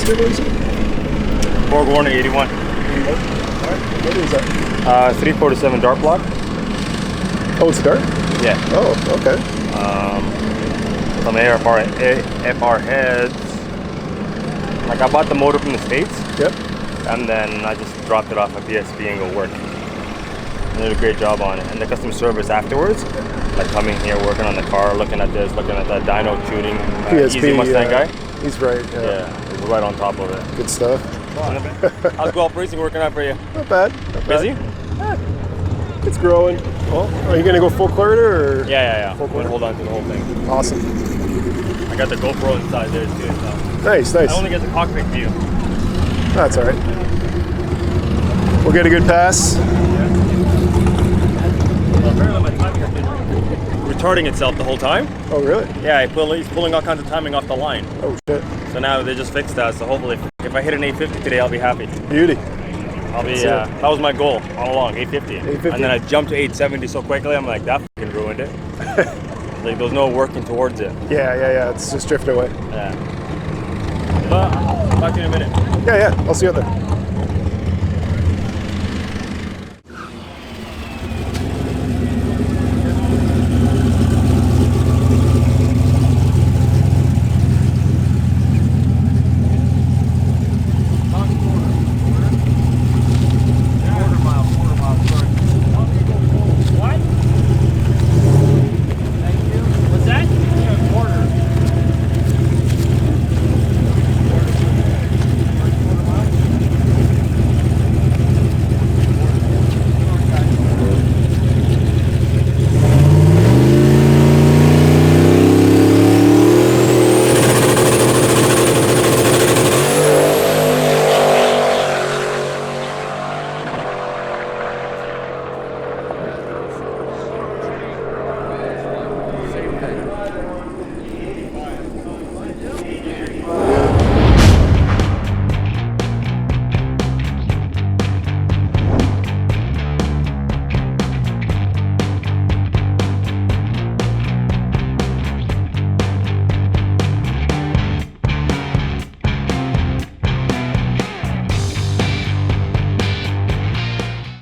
this turbo is it? Borg Warning 81. What is that? 347 dart block. Oh, it's a dart? Yeah. Oh, okay. Some FR heads. Like I bought the motor from the States. Yep. And then I just dropped it off at PSP and go work. They did a great job on it. And the customer service afterwards, like coming here, working on the car, looking at this, looking at that dyno tuning, PSP, Easy Mustang guy. He's right. Yeah, he's right on top of it. Good stuff. How's GuelphRacing working out for you? Not bad. Not Busy? bad. It's growing. Well, are you going to go full quarter or? Yeah. Full I'm gonna hold on to the whole thing. Awesome. I got the GoPro inside there too. So. Nice. I only get the cockpit view. That's all right. We'll get a good pass. Well, apparently my timing has been retarding itself the whole time. Oh, really? Yeah, he's pulling all kinds of timing off the line. Oh, shit. So now they just fixed that. So hopefully, if I hit an 850 today, I'll be happy. Beauty. I'll be. That was my goal all along, 850. 850. And then I jumped to 870 so quickly. I'm like, that fucking ruined it. Like there was no working towards it. Yeah. It's just drifting away. Yeah. But I'll talk to you in a minute. Yeah. I'll see you out there.